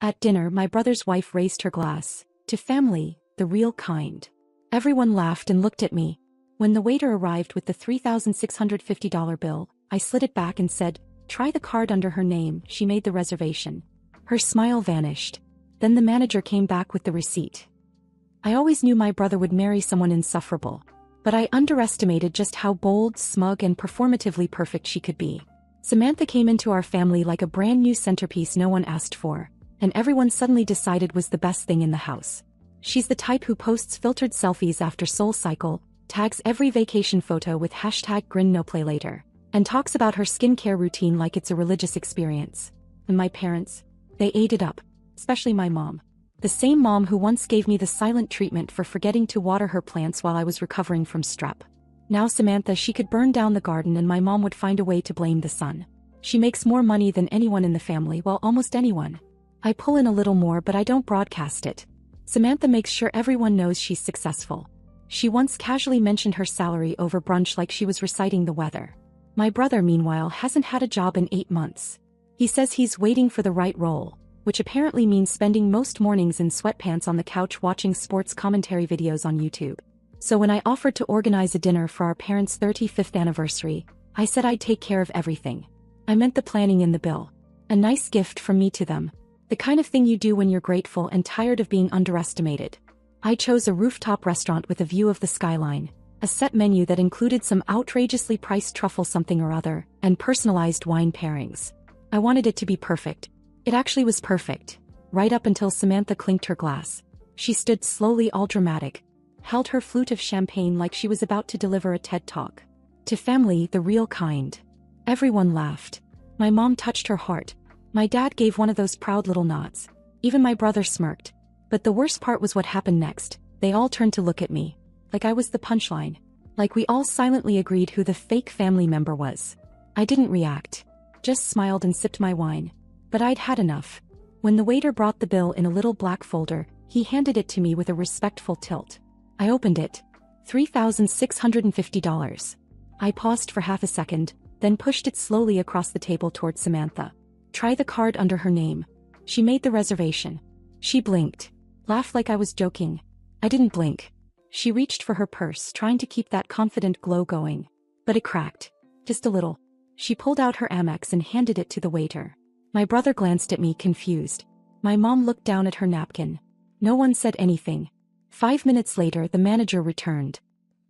At dinner, my brother's wife raised her glass. To family, the real kind. Everyone laughed and looked at me. When the waiter arrived with the $3,650 bill, I slid it back and said, "Try the card under her name, she made the reservation." Her smile vanished. Then the manager came back with the receipt. I always knew my brother would marry someone insufferable. But I underestimated just how bold, smug, and performatively perfect she could be. Samantha came into our family like a brand new centerpiece no one asked for, and everyone suddenly decided was the best thing in the house. She's the type who posts filtered selfies after SoulCycle, tags every vacation photo with #GrinNoPlayLater, and talks about her skincare routine like it's a religious experience. And my parents? They ate it up. Especially my mom. The same mom who once gave me the silent treatment for forgetting to water her plants while I was recovering from strep. Now Samantha, she could burn down the garden and my mom would find a way to blame the sun. She makes more money than anyone in the family, well, almost anyone. I pull in a little more, but I don't broadcast it. Samantha makes sure everyone knows she's successful. She once casually mentioned her salary over brunch like she was reciting the weather. My brother, meanwhile, hasn't had a job in 8 months. He says he's waiting for the right role, which apparently means spending most mornings in sweatpants on the couch watching sports commentary videos on YouTube. So when I offered to organize a dinner for our parents' 35th anniversary, I said I'd take care of everything. I meant the planning in the bill. A nice gift from me to them. The kind of thing you do when you're grateful and tired of being underestimated. I chose a rooftop restaurant with a view of the skyline, a set menu that included some outrageously priced truffle something or other, and personalized wine pairings. I wanted it to be perfect. It actually was perfect. Right up until Samantha clinked her glass. She stood slowly, all dramatic, held her flute of champagne like she was about to deliver a TED Talk. To family, the real kind. Everyone laughed. My mom touched her heart. My dad gave one of those proud little nods. Even my brother smirked. But the worst part was what happened next. They all turned to look at me. Like I was the punchline. Like we all silently agreed who the fake family member was. I didn't react. Just smiled and sipped my wine. But I'd had enough. When the waiter brought the bill in a little black folder, he handed it to me with a respectful tilt. I opened it. $3,650. I paused for half a second, then pushed it slowly across the table toward Samantha. Try the card under her name. She made the reservation. She blinked. Laughed like I was joking. I didn't blink. She reached for her purse, trying to keep that confident glow going. But it cracked. Just a little. She pulled out her Amex and handed it to the waiter. My brother glanced at me, confused. My mom looked down at her napkin. No one said anything. 5 minutes later, the manager returned.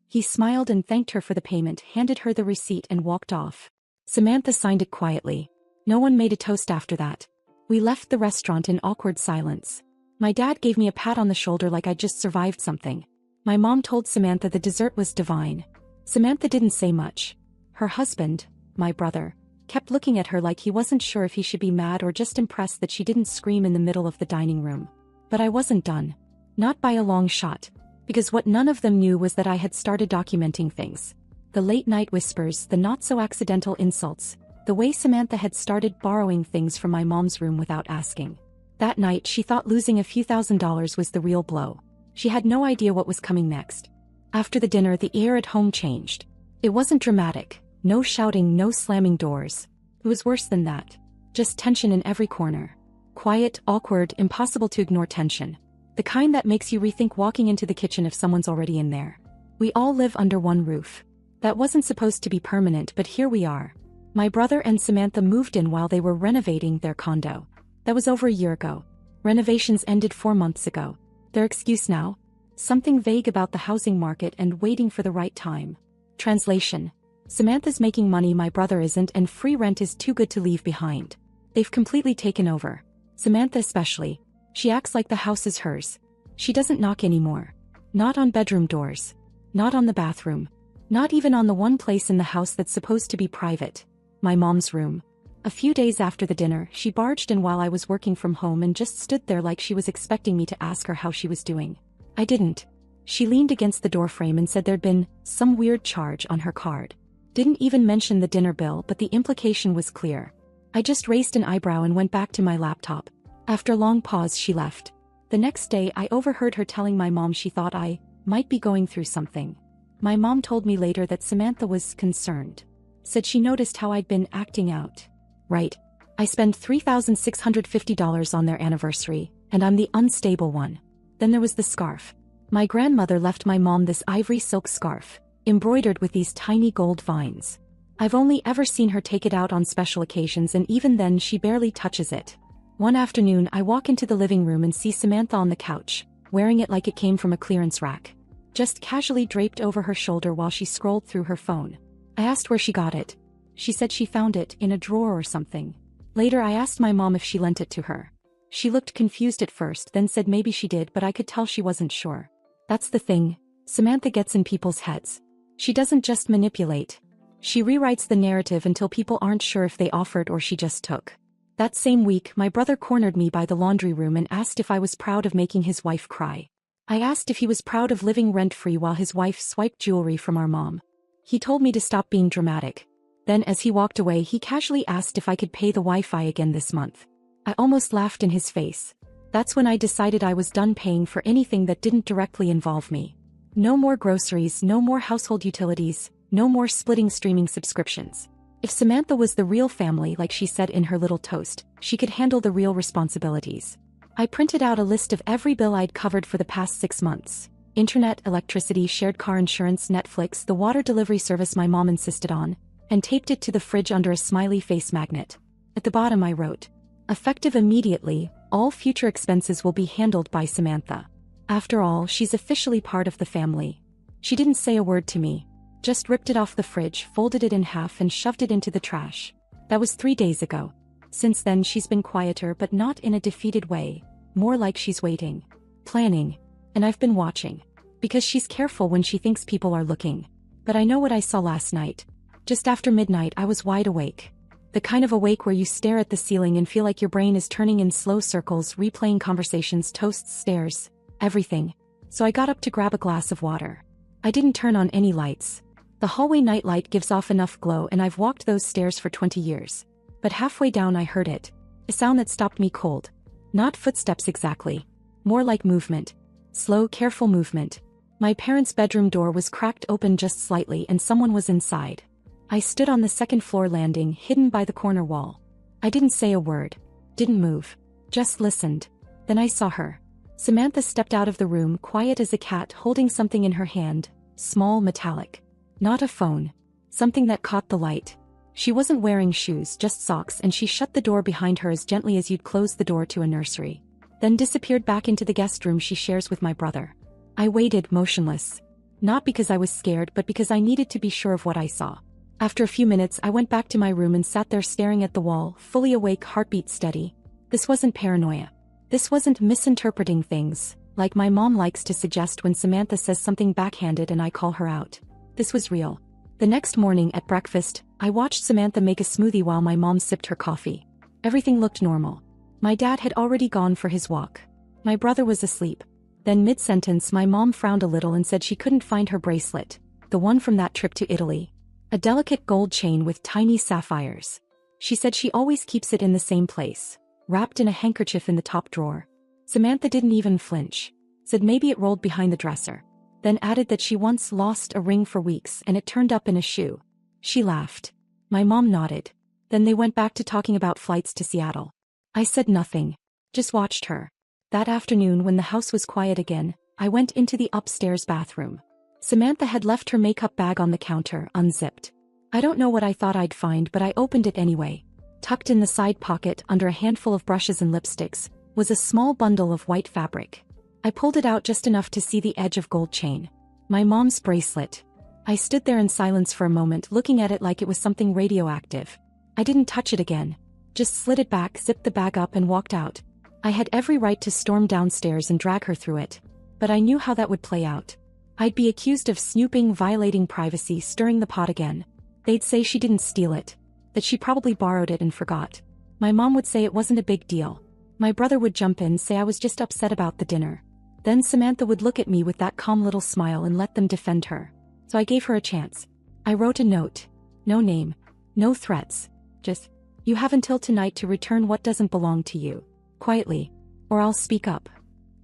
He smiled and thanked her for the payment, handed her the receipt and walked off. Samantha signed it quietly. No one made a toast after that. We left the restaurant in awkward silence. My dad gave me a pat on the shoulder like I'd just survived something. My mom told Samantha the dessert was divine. Samantha didn't say much. Her husband, my brother, kept looking at her like he wasn't sure if he should be mad or just impressed that she didn't scream in the middle of the dining room. But I wasn't done. Not by a long shot. Because what none of them knew was that I had started documenting things. The late-night whispers, the not-so-accidental insults, the way Samantha had started borrowing things from my mom's room without asking. That night she thought losing a few $1,000s was the real blow. She had no idea what was coming next. After the dinner, the air at home changed. It wasn't dramatic. No shouting, no slamming doors. It was worse than that. Just tension in every corner. Quiet, awkward, impossible to ignore tension. The kind that makes you rethink walking into the kitchen if someone's already in there. We all live under one roof. That wasn't supposed to be permanent, but here we are. My brother and Samantha moved in while they were renovating their condo. That was over a year ago. Renovations ended 4 months ago. Their excuse now? Something vague about the housing market and waiting for the right time. Translation. Samantha's making money, my brother isn't, and free rent is too good to leave behind. They've completely taken over. Samantha especially. She acts like the house is hers. She doesn't knock anymore. Not on bedroom doors. Not on the bathroom. Not even on the one place in the house that's supposed to be private. My mom's room. A few days after the dinner, she barged in while I was working from home and just stood there like she was expecting me to ask her how she was doing. I didn't. She leaned against the doorframe and said there'd been some weird charge on her card. Didn't even mention the dinner bill, but the implication was clear. I just raised an eyebrow and went back to my laptop. After a long pause, she left. The next day, I overheard her telling my mom she thought I might be going through something. My mom told me later that Samantha was concerned. Said she noticed how I'd been acting out. Right. I spend $3,650 on their anniversary, and I'm the unstable one. Then there was the scarf. My grandmother left my mom this ivory silk scarf, embroidered with these tiny gold vines. I've only ever seen her take it out on special occasions, and even then she barely touches it. One afternoon I walk into the living room and see Samantha on the couch, wearing it like it came from a clearance rack, just casually draped over her shoulder while she scrolled through her phone. I asked where she got it. She said she found it in a drawer or something. Later I asked my mom if she lent it to her. She looked confused at first, then said maybe she did, but I could tell she wasn't sure. That's the thing. Samantha gets in people's heads. She doesn't just manipulate. She rewrites the narrative until people aren't sure if they offered or she just took. That same week, my brother cornered me by the laundry room and asked if I was proud of making his wife cry. I asked if he was proud of living rent-free while his wife swiped jewelry from our mom. He told me to stop being dramatic. Then as he walked away, he casually asked if I could pay the Wi-Fi again this month. I almost laughed in his face. That's when I decided I was done paying for anything that didn't directly involve me. No more groceries, no more household utilities, no more splitting streaming subscriptions. If Samantha was the real family like she said in her little toast, she could handle the real responsibilities. I printed out a list of every bill I'd covered for the past 6 months. Internet, electricity, shared car insurance, Netflix, the water delivery service my mom insisted on, and taped it to the fridge under a smiley face magnet. At the bottom I wrote, "Effective immediately, all future expenses will be handled by Samantha." After all, she's officially part of the family. She didn't say a word to me. Just ripped it off the fridge, folded it in half and shoved it into the trash. That was 3 days ago. Since then she's been quieter, but not in a defeated way. More like she's waiting. Planning. And I've been watching. Because she's careful when she thinks people are looking. But I know what I saw last night. Just after midnight I was wide awake. The kind of awake where you stare at the ceiling and feel like your brain is turning in slow circles, replaying conversations, toasts, stares, everything. So I got up to grab a glass of water. I didn't turn on any lights. The hallway nightlight gives off enough glow, and I've walked those stairs for 20 years. But halfway down I heard it. A sound that stopped me cold. Not footsteps exactly. More like movement. Slow, careful movement. My parents' bedroom door was cracked open just slightly and someone was inside. I stood on the second-floor landing, hidden by the corner wall. I didn't say a word. Didn't move. Just listened. Then I saw her. Samantha stepped out of the room, quiet as a cat, holding something in her hand. Small, metallic. Not a phone. Something that caught the light. She wasn't wearing shoes, just socks, and she shut the door behind her as gently as you'd close the door to a nursery. Then disappeared back into the guest room she shares with my brother. I waited, motionless. Not because I was scared, but because I needed to be sure of what I saw. After a few minutes I went back to my room and sat there staring at the wall, fully awake, heartbeat steady. This wasn't paranoia. This wasn't misinterpreting things, like my mom likes to suggest when Samantha says something backhanded and I call her out. This was real. The next morning at breakfast, I watched Samantha make a smoothie while my mom sipped her coffee. Everything looked normal. My dad had already gone for his walk. My brother was asleep. Then mid-sentence my mom frowned a little and said she couldn't find her bracelet, the one from that trip to Italy. A delicate gold chain with tiny sapphires. She said she always keeps it in the same place, wrapped in a handkerchief in the top drawer. Samantha didn't even flinch. Said maybe it rolled behind the dresser. Then added that she once lost a ring for weeks and it turned up in a shoe. She laughed. My mom nodded. Then they went back to talking about flights to Seattle. I said nothing. Just watched her. That afternoon when the house was quiet again, I went into the upstairs bathroom. Samantha had left her makeup bag on the counter, unzipped. I don't know what I thought I'd find, but I opened it anyway. Tucked in the side pocket, under a handful of brushes and lipsticks, was a small bundle of white fabric. I pulled it out just enough to see the edge of gold chain. My mom's bracelet. I stood there in silence for a moment, looking at it like it was something radioactive. I didn't touch it again. Just slid it back, zipped the bag up and walked out. I had every right to storm downstairs and drag her through it. But I knew how that would play out. I'd be accused of snooping, violating privacy, stirring the pot again. They'd say she didn't steal it. That she probably borrowed it and forgot. My mom would say it wasn't a big deal. My brother would jump in, say I was just upset about the dinner. Then Samantha would look at me with that calm little smile and let them defend her. So I gave her a chance. I wrote a note. No name. No threats. Just, you have until tonight to return what doesn't belong to you. Quietly. Or I'll speak up.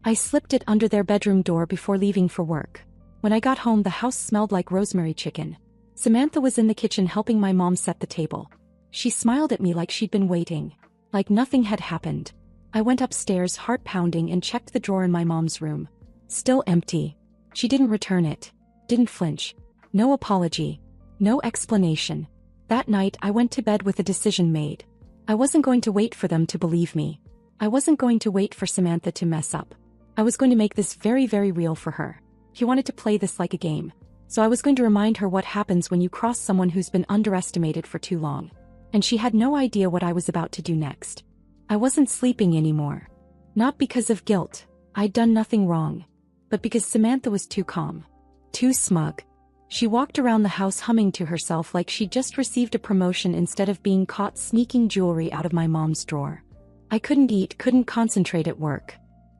I slipped it under their bedroom door before leaving for work. When I got home, the house smelled like rosemary chicken. Samantha was in the kitchen helping my mom set the table. She smiled at me like she'd been waiting. like nothing had happened. I went upstairs, heart pounding, and checked the drawer in my mom's room. Still empty. She didn't return it. Didn't flinch. No apology. No explanation. That night I went to bed with a decision made. I wasn't going to wait for them to believe me. I wasn't going to wait for Samantha to mess up. I was going to make this very, very real for her. He wanted to play this like a game. So I was going to remind her what happens when you cross someone who's been underestimated for too long. And she had no idea what I was about to do next. I wasn't sleeping anymore. Not because of guilt. I'd done nothing wrong. But because Samantha was too calm. Too smug. She walked around the house humming to herself like she'd just received a promotion instead of being caught sneaking jewelry out of my mom's drawer. I couldn't eat, couldn't concentrate at work.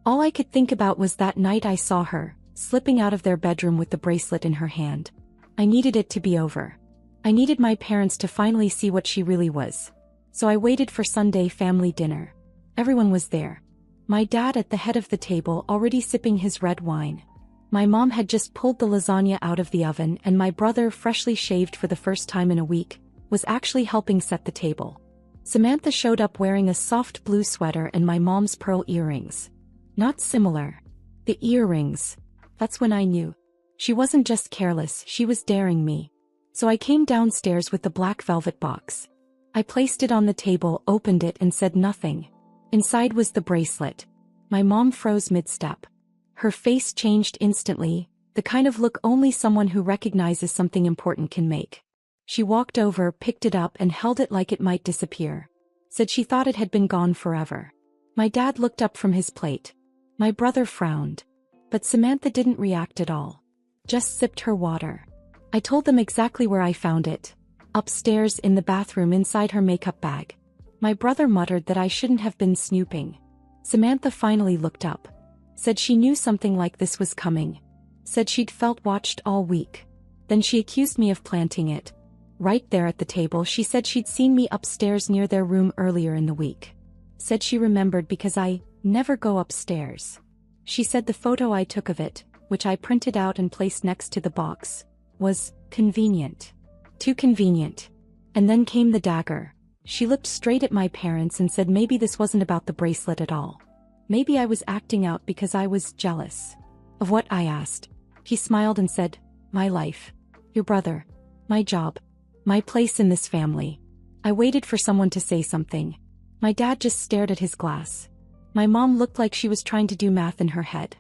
All I could think about was that night I saw her, slipping out of their bedroom with the bracelet in her hand. I needed it to be over. I needed my parents to finally see what she really was. So I waited for Sunday family dinner. Everyone was there. My dad at the head of the table, already sipping his red wine. My mom had just pulled the lasagna out of the oven, and my brother, freshly shaved for the first time in a week, was actually helping set the table. Samantha showed up wearing a soft blue sweater and my mom's pearl earrings. Not similar. The earrings. That's when I knew. She wasn't just careless, she was daring me. So I came downstairs with the black velvet box. I placed it on the table, opened it, and said nothing. Inside was the bracelet. My mom froze mid-step. Her face changed instantly, the kind of look only someone who recognizes something important can make. She walked over, picked it up, and held it like it might disappear. Said she thought it had been gone forever. My dad looked up from his plate. My brother frowned. But Samantha didn't react at all. Just sipped her water. I told them exactly where I found it. Upstairs in the bathroom inside her makeup bag. My brother muttered that I shouldn't have been snooping. Samantha finally looked up. Said she knew something like this was coming. Said she'd felt watched all week. Then she accused me of planting it. Right there at the table she said she'd seen me upstairs near their room earlier in the week. Said she remembered because I never go upstairs. She said the photo I took of it, which I printed out and placed next to the box, was convenient. Too convenient. And then came the dagger. She looked straight at my parents and said maybe this wasn't about the bracelet at all. Maybe I was acting out because I was jealous. Of what, I asked. He smiled and said, my life. Your brother. My job. My place in this family. I waited for someone to say something. My dad just stared at his glass. My mom looked like she was trying to do math in her head.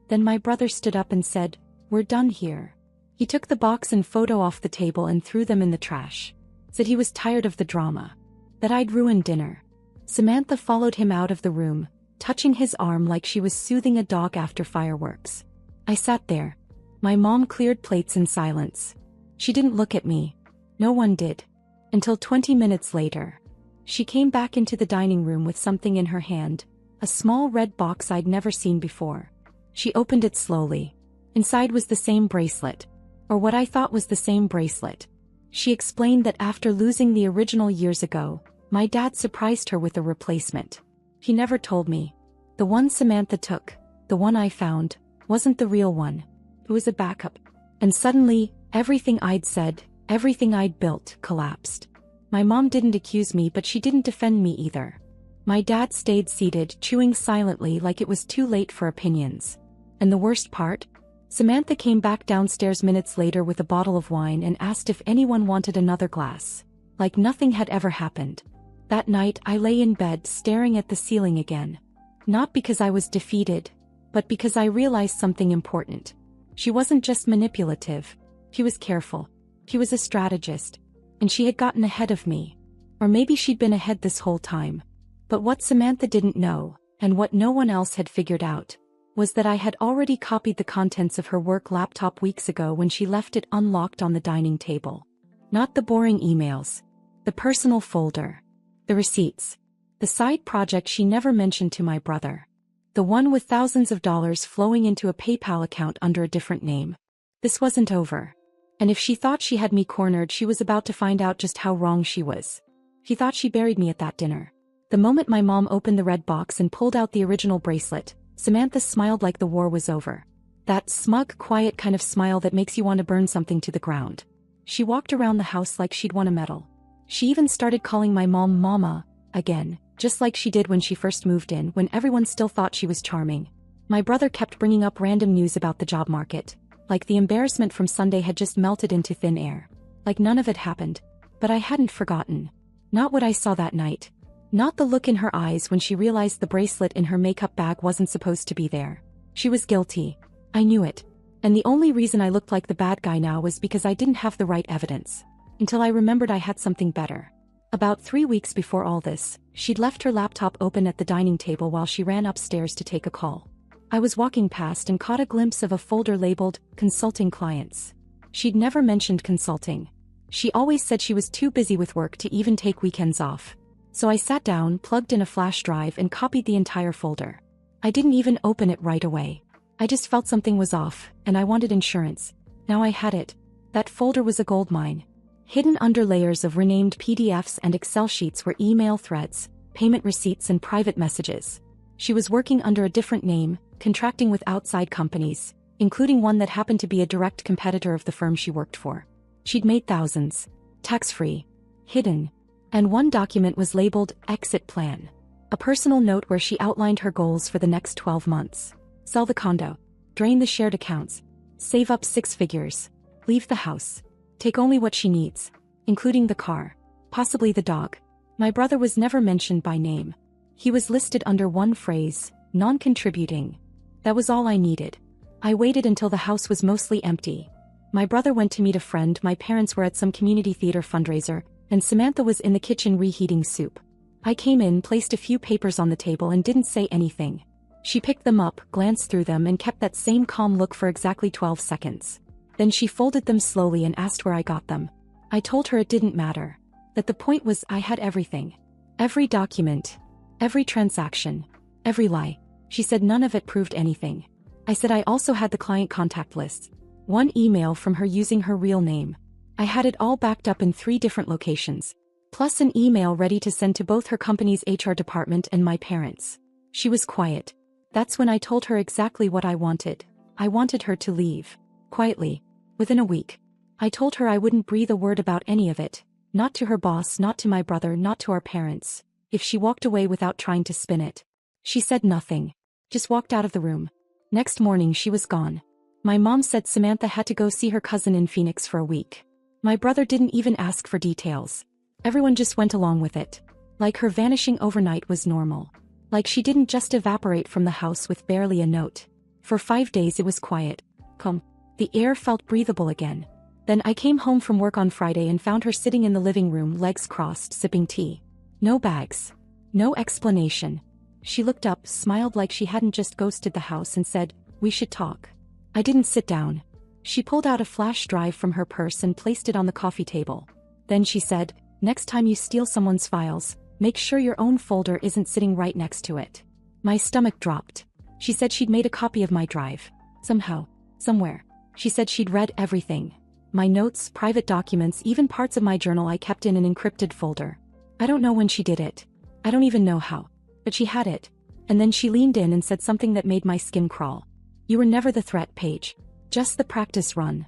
Then my brother stood up and said, we're done here. He took the box and photo off the table and threw them in the trash. Said he was tired of the drama. That I'd ruined dinner. Samantha followed him out of the room, touching his arm like she was soothing a dog after fireworks. I sat there. My mom cleared plates in silence. She didn't look at me. No one did. Until 20 minutes later. She came back into the dining room with something in her hand, a small red box I'd never seen before. She opened it slowly. Inside was the same bracelet. Or what I thought was the same bracelet. She explained that after losing the original years ago, my dad surprised her with a replacement. He never told me. The one Samantha took, the one I found, wasn't the real one. It was a backup. And suddenly, everything I'd said, everything I'd built, collapsed. My mom didn't accuse me, but she didn't defend me either. My dad stayed seated, chewing silently like it was too late for opinions. And the worst part? Samantha came back downstairs minutes later with a bottle of wine and asked if anyone wanted another glass. Like nothing had ever happened. That night I lay in bed staring at the ceiling again. Not because I was defeated, but because I realized something important. She wasn't just manipulative. She was careful. She was a strategist. And she had gotten ahead of me. Or maybe she'd been ahead this whole time. But what Samantha didn't know, and what no one else had figured out, was that I had already copied the contents of her work laptop weeks ago when she left it unlocked on the dining table. Not the boring emails. The personal folder. The receipts. The side project she never mentioned to my brother. The one with thousands of dollars flowing into a PayPal account under a different name. This wasn't over. And if she thought she had me cornered, she was about to find out just how wrong she was. She thought she buried me at that dinner. The moment my mom opened the red box and pulled out the original bracelet, Samantha smiled like the war was over. That smug, quiet kind of smile that makes you want to burn something to the ground. She walked around the house like she'd won a medal. She even started calling my mom Mama, again, just like she did when she first moved in, when everyone still thought she was charming. My brother kept bringing up random news about the job market, like the embarrassment from Sunday had just melted into thin air. Like none of it happened. But I hadn't forgotten. Not what I saw that night. Not the look in her eyes when she realized the bracelet in her makeup bag wasn't supposed to be there. She was guilty. I knew it. And the only reason I looked like the bad guy now was because I didn't have the right evidence. Until I remembered I had something better. About 3 weeks before all this, she'd left her laptop open at the dining table while she ran upstairs to take a call. I was walking past and caught a glimpse of a folder labeled, Consulting Clients. She'd never mentioned consulting. She always said she was too busy with work to even take weekends off. So I sat down, plugged in a flash drive and copied the entire folder. I didn't even open it right away. I just felt something was off, and I wanted insurance. Now I had it. That folder was a goldmine. Hidden under layers of renamed PDFs and Excel sheets were email threads, payment receipts and private messages. She was working under a different name, contracting with outside companies, including one that happened to be a direct competitor of the firm she worked for. She'd made thousands. Tax-free. Hidden. And one document was labeled Exit Plan. A personal note where she outlined her goals for the next 12 months. Sell the condo. Drain the shared accounts. Save up 6 figures. Leave the house. Take only what she needs, including the car. Possibly the dog. My brother was never mentioned by name. He was listed under one phrase, non-contributing. That was all I needed. I waited until the house was mostly empty. My brother went to meet a friend, my parents were at some community theater fundraiser, and Samantha was in the kitchen reheating soup. I came in, placed a few papers on the table and didn't say anything. She picked them up, glanced through them and kept that same calm look for exactly 12 seconds. Then she folded them slowly and asked where I got them. I told her it didn't matter. That the point was I had everything. Every document. Every transaction. Every lie. She said none of it proved anything. I said I also had the client contact lists. One email from her using her real name. I had it all backed up in 3 different locations. Plus an email ready to send to both her company's HR department and my parents. She was quiet. That's when I told her exactly what I wanted. I wanted her to leave. Quietly. Within a week. I told her I wouldn't breathe a word about any of it. Not to her boss, not to my brother, not to our parents. If she walked away without trying to spin it. She said nothing. Just walked out of the room. Next morning she was gone. My mom said Samantha had to go see her cousin in Phoenix for a week. My brother didn't even ask for details. Everyone just went along with it. Like her vanishing overnight was normal. Like she didn't just evaporate from the house with barely a note. For 5 days it was quiet. Calm. The air felt breathable again. Then I came home from work on Friday and found her sitting in the living room, legs crossed, sipping tea. No bags. No explanation. She looked up, smiled like she hadn't just ghosted the house and said, "We should talk." I didn't sit down. She pulled out a flash drive from her purse and placed it on the coffee table. Then she said, "Next time you steal someone's files, make sure your own folder isn't sitting right next to it." My stomach dropped. She said she'd made a copy of my drive. Somehow. Somewhere. She said she'd read everything. My notes, private documents, even parts of my journal I kept in an encrypted folder. I don't know when she did it. I don't even know how. But she had it. And then she leaned in and said something that made my skin crawl. "You were never the threat, Paige. Just the practice run."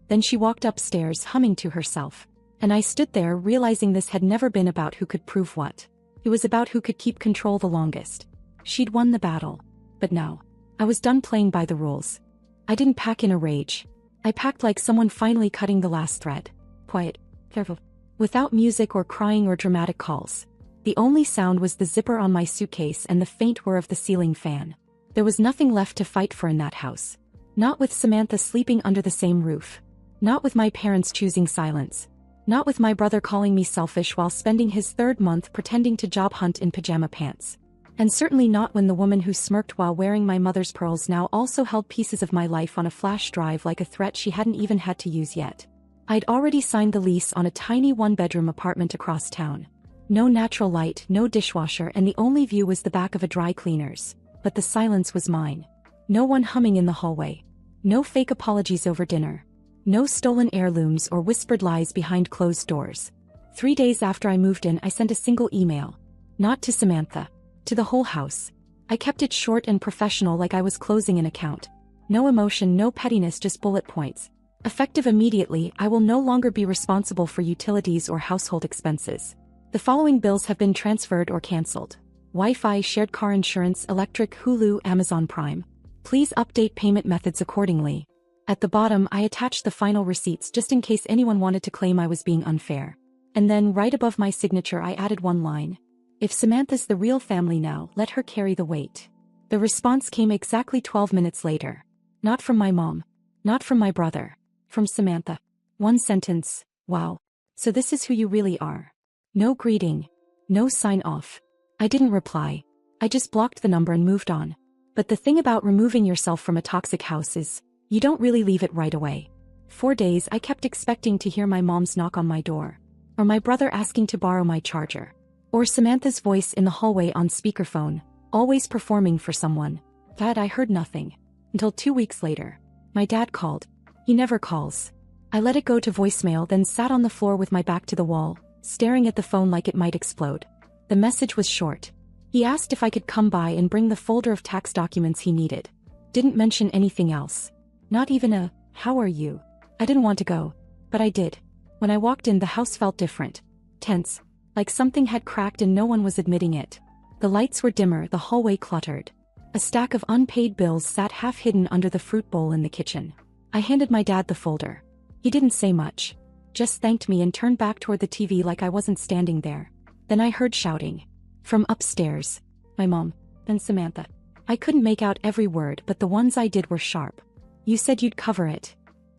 Then she walked upstairs, humming to herself. And I stood there, realizing this had never been about who could prove what. It was about who could keep control the longest. She'd won the battle. But now. I was done playing by the rules. I didn't pack in a rage. I packed like someone finally cutting the last thread. Quiet. Careful. Without music or crying or dramatic calls. The only sound was the zipper on my suitcase and the faint whir of the ceiling fan. There was nothing left to fight for in that house. Not with Samantha sleeping under the same roof. Not with my parents choosing silence. Not with my brother calling me selfish while spending his 3rd month pretending to job hunt in pajama pants. And certainly not when the woman who smirked while wearing my mother's pearls now also held pieces of my life on a flash drive like a threat she hadn't even had to use yet. I'd already signed the lease on a tiny 1-bedroom apartment across town. No natural light, no dishwasher, and the only view was the back of a dry cleaner's. But the silence was mine. No one humming in the hallway. No fake apologies over dinner. No stolen heirlooms or whispered lies behind closed doors. 3 days after I moved in, I sent a single email. Not to Samantha. To the whole house. I kept it short and professional, like I was closing an account. No emotion, no pettiness, just bullet points. Effective immediately, I will no longer be responsible for utilities or household expenses. The following bills have been transferred or cancelled. Wi-Fi, shared car insurance, electric, Hulu, Amazon Prime. Please update payment methods accordingly. At the bottom, I attached the final receipts just in case anyone wanted to claim I was being unfair. And then, right above my signature, I added one line. If Samantha's the real family now, let her carry the weight. The response came exactly 12 minutes later. Not from my mom. Not from my brother. From Samantha. One sentence. Wow. So this is who you really are. No greeting. No sign off. I didn't reply. I just blocked the number and moved on. But the thing about removing yourself from a toxic house is, you don't really leave it right away. 4 days I kept expecting to hear my mom's knock on my door. Or my brother asking to borrow my charger. Or Samantha's voice in the hallway on speakerphone, always performing for someone. That I heard nothing. Until 2 weeks later. My dad called. He never calls. I let it go to voicemail, then sat on the floor with my back to the wall, staring at the phone like it might explode. The message was short. He asked if I could come by and bring the folder of tax documents he needed. Didn't mention anything else. Not even a, "How are you?" I didn't want to go. But I did. When I walked in, the house felt different. Tense. Like something had cracked and no one was admitting it. The lights were dimmer, the hallway cluttered. A stack of unpaid bills sat half hidden under the fruit bowl in the kitchen. I handed my dad the folder. He didn't say much. Just thanked me and turned back toward the TV like I wasn't standing there. Then I heard shouting. From upstairs. My mom. Then Samantha. I couldn't make out every word, but the ones I did were sharp. You said you'd cover it.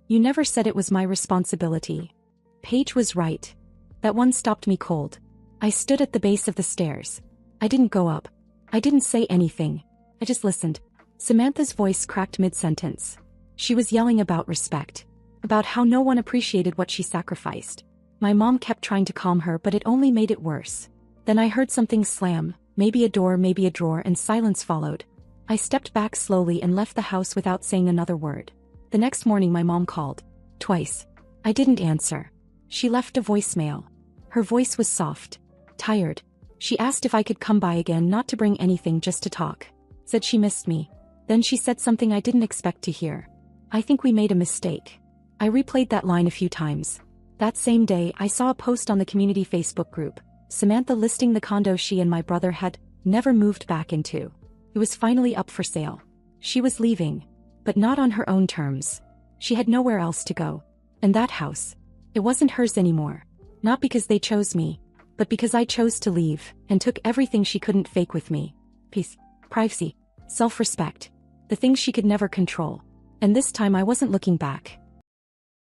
You never said it was my responsibility. Paige was right. That one stopped me cold. I stood at the base of the stairs. I didn't go up. I didn't say anything. I just listened. Samantha's voice cracked mid-sentence. She was yelling about respect. About how no one appreciated what she sacrificed. My mom kept trying to calm her, but it only made it worse. Then I heard something slam, maybe a door, maybe a drawer, and silence followed. I stepped back slowly and left the house without saying another word. The next morning my mom called. Twice. I didn't answer. She left a voicemail. Her voice was soft. Tired. She asked if I could come by again, not to bring anything, just to talk. Said she missed me. Then she said something I didn't expect to hear. I think we made a mistake. I replayed that line a few times. That same day, I saw a post on the community Facebook group. Samantha listing the condo she and my brother had never moved back into. It was finally up for sale. She was leaving. But not on her own terms. She had nowhere else to go. And that house. It wasn't hers anymore. Not because they chose me. But because I chose to leave, and took everything she couldn't fake with me. Peace. Privacy. Self-respect. The things she could never control. And this time I wasn't looking back.